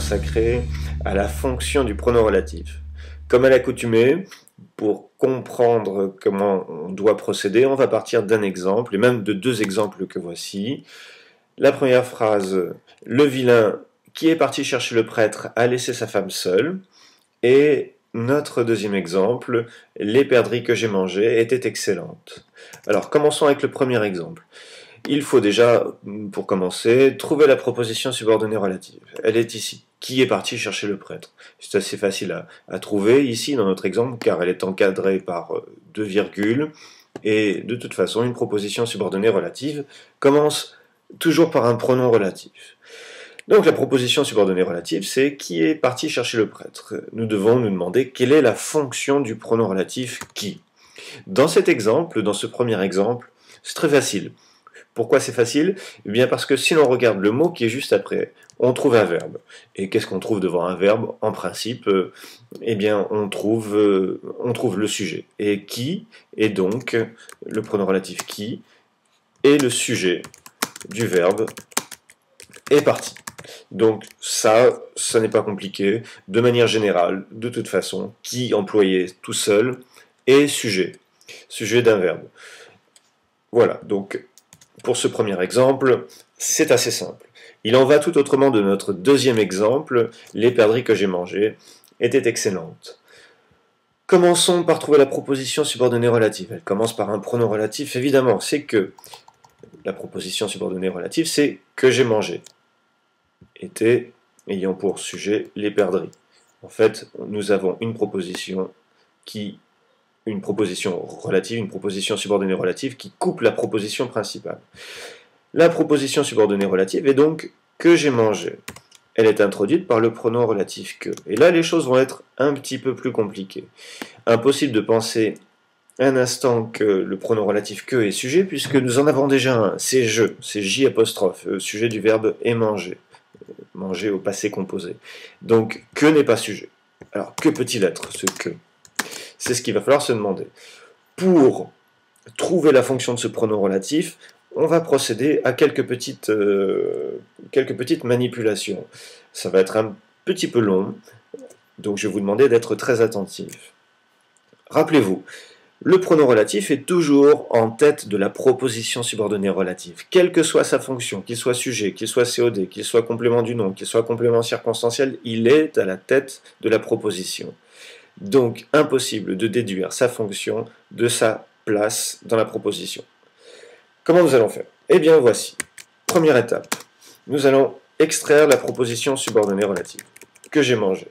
consacré à la fonction du pronom relatif. Comme à l'accoutumée, pour comprendre comment on doit procéder, on va partir d'un exemple, et même de deux exemples que voici. La première phrase, le vilain qui est parti chercher le prêtre a laissé sa femme seule. Et notre deuxième exemple, les perdrix que j'ai mangées étaient excellentes. Alors commençons avec le premier exemple. Il faut déjà, pour commencer, trouver la proposition subordonnée relative. Elle est ici. Qui est parti chercher le prêtre? C'est assez facile à trouver ici dans notre exemple car elle est encadrée par deux virgules et de toute façon une proposition subordonnée relative commence toujours par un pronom relatif. Donc la proposition subordonnée relative, c'est qui est parti chercher le prêtre. Nous devons nous demander quelle est la fonction du pronom relatif qui. Dans cet exemple, dans ce premier exemple, c'est très facile. Pourquoi c'est facile? Eh bien parce que si l'on regarde le mot qui est juste après, on trouve un verbe. Et qu'est-ce qu'on trouve devant un verbe? En principe, eh bien on trouve le sujet. Et qui est donc le pronom relatif qui est le sujet du verbe est parti. Donc ça n'est pas compliqué. De manière générale, de toute façon, qui employé tout seul est sujet d'un verbe. Voilà, donc pour ce premier exemple, c'est assez simple. Il en va tout autrement de notre deuxième exemple, les perdrix que j'ai mangées étaient excellentes. Commençons par trouver la proposition subordonnée relative. Elle commence par un pronom relatif, évidemment, c'est que. La proposition subordonnée relative, c'est que j'ai mangé. Était ayant pour sujet les perdrix. En fait, nous avons une proposition relative, une proposition subordonnée relative qui coupe la proposition principale. La proposition subordonnée relative est donc que j'ai mangé. Elle est introduite par le pronom relatif que. Et là, les choses vont être un petit peu plus compliquées. Impossible de penser un instant que le pronom relatif que est sujet, puisque nous en avons déjà un, c'est je, c'est J apostrophe, sujet du verbe est manger, manger au passé composé. Donc que n'est pas sujet. Alors que peut-il être ce que? C'est ce qu'il va falloir se demander. Pour trouver la fonction de ce pronom relatif, on va procéder à quelques petites manipulations. Ça va être un petit peu long, donc je vais vous demander d'être très attentif. Rappelez-vous, le pronom relatif est toujours en tête de la proposition subordonnée relative, quelle que soit sa fonction, qu'il soit sujet, qu'il soit COD, qu'il soit complément du nom, qu'il soit complément circonstanciel, il est à la tête de la proposition. Donc impossible de déduire sa fonction de sa place dans la proposition. Comment nous allons faire? Eh bien voici. Première étape. Nous allons extraire la proposition subordonnée relative que j'ai mangé.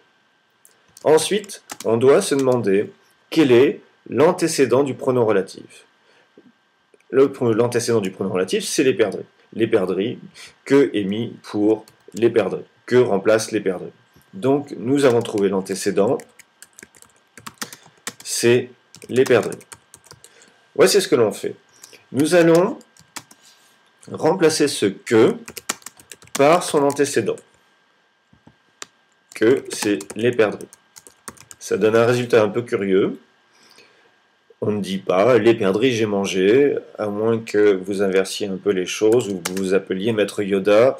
Ensuite, on doit se demander quel est l'antécédent du pronom relatif. L'antécédent du pronom relatif, c'est les perdrix. Les perdrix, que est mis pour les perdrix. Que remplace les perdrix. Donc, nous avons trouvé l'antécédent, c'est les perdrix. Voici ce que l'on fait. Nous allons remplacer ce que par son antécédent. Que, c'est les perdrix. Ça donne un résultat un peu curieux. On ne dit pas les perdrix j'ai mangé, à moins que vous inversiez un peu les choses ou que vous vous appeliez Maître Yoda.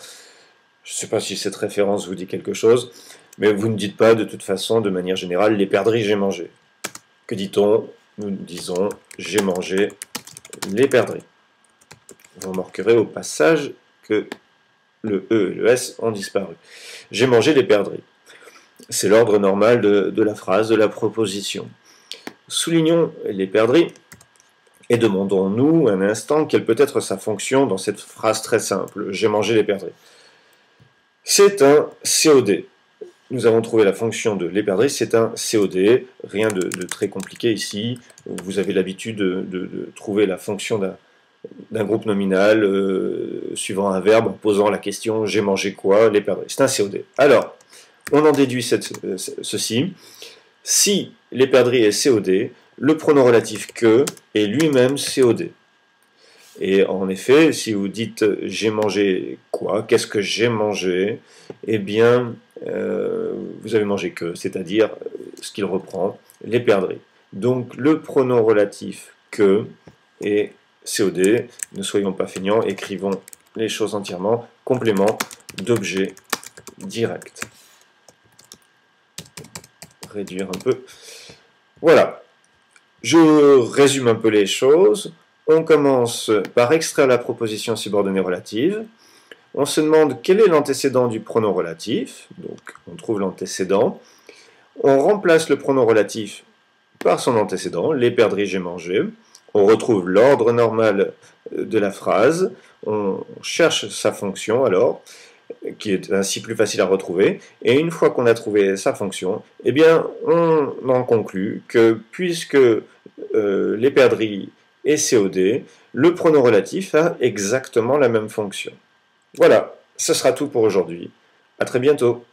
Je ne sais pas si cette référence vous dit quelque chose, mais vous ne dites pas de toute façon, de manière générale, les perdrix j'ai mangé. Que dit-on? Nous disons j'ai mangé les perdrix. Vous remarquerez au passage que le E et le S ont disparu. J'ai mangé les perdrix. C'est l'ordre normal de la phrase, de la proposition. Soulignons les perdrix et demandons-nous un instant quelle peut être sa fonction dans cette phrase très simple. J'ai mangé les perdrix. C'est un COD. Nous avons trouvé la fonction de les perdrix, c'est un COD. Rien de très compliqué ici. Vous avez l'habitude de trouver la fonction d'un groupe nominal suivant un verbe en posant la question j'ai mangé quoi? Les perdrix. C'est un COD. Alors, on en déduit ceci. Si les perdrix est COD, le pronom relatif que est lui-même COD. Et en effet, si vous dites j'ai mangé quoi, qu'est-ce que j'ai mangé, eh bien, vous avez mangé que, c'est-à-dire ce qu'il reprend, les perdrix. Donc le pronom relatif que est COD. Ne soyons pas feignants, écrivons les choses entièrement. Complément d'objet direct. réduire un peu. Voilà. Je résume un peu les choses. On commence par extraire la proposition subordonnée relative. On se demande quel est l'antécédent du pronom relatif. Donc, on trouve l'antécédent. On remplace le pronom relatif par son antécédent, les perdrix, j'ai mangé. On retrouve l'ordre normal de la phrase. On cherche sa fonction alors, qui est ainsi plus facile à retrouver. Et une fois qu'on a trouvé sa fonction, eh bien, on en conclut que puisque les perdrix est COD, le pronom relatif a exactement la même fonction. Voilà, ce sera tout pour aujourd'hui. À très bientôt.